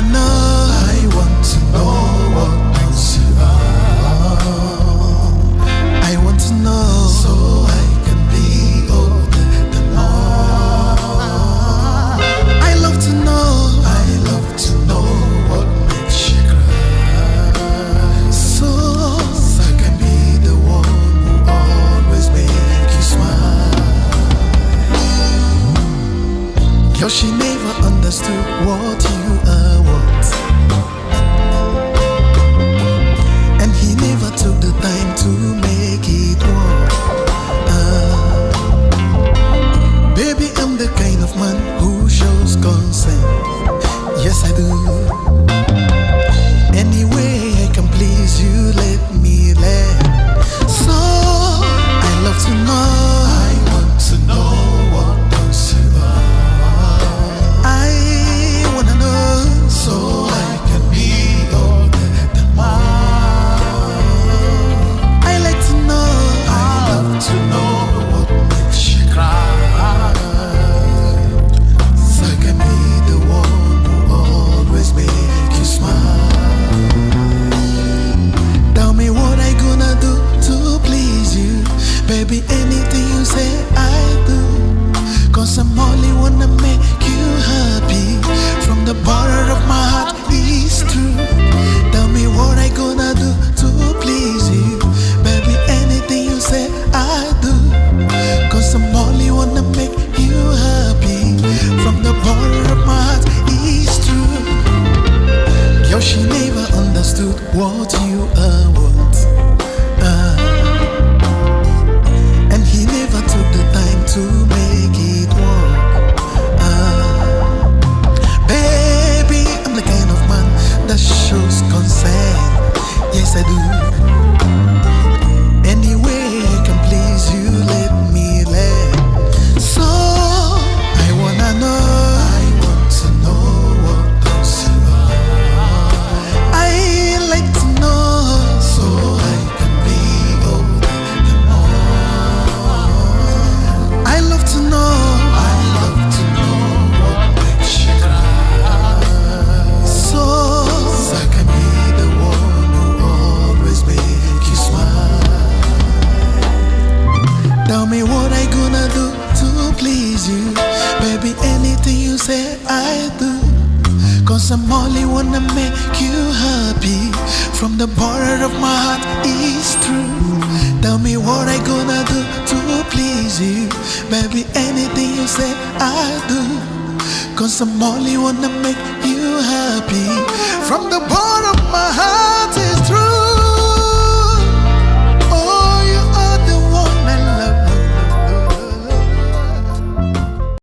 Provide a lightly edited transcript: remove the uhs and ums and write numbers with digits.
wanna know. I want to know what makes you up. I want to know so I can be older than all. I love to know. I love to know what makes you cry. So I can be the one who always make you smile. Girl, she never understood what you are worth, and he never took the time to make it work. Baby, I'm the kind of man who shows consent. Yes, I do. Any way I can please you, let me land. So I love to know. I want to know what makes you up. I wanna know so I can be older than more. I like to know. I love to know what makes you cry. So I can be the one who always make you smile. Tell me what I gonna do to please you. Baby, anything you say I do. Cause I'm only wanna make you happy. From the bottom of my heart, it's true. Tell me what I gonna do to please you. Baby, anything you say I do. Cause I'm only wanna make you happy. From the bottom of my heart, it's true. Girl, she never understood what you are worth. And he never took the time to make it work. Baby, I'm the kind of man that shows consent. Yes, I do. Any way I can please you, let me land. So I wanna know. I want to know what makes you up. I like to know so I can be older than all. I love to know. I love to know what makes you cry. So I can be the one who always make you smile. Tell me what I gonna do to please you. Baby, anything you say I do. Cause I'm only wanna make you happy. From the bottom of my heart, it's true. Tell me what I gonna do to please you. Baby, anything you say I do. Cause I'm only wanna make you happy. From the bottom of my heart, it's true.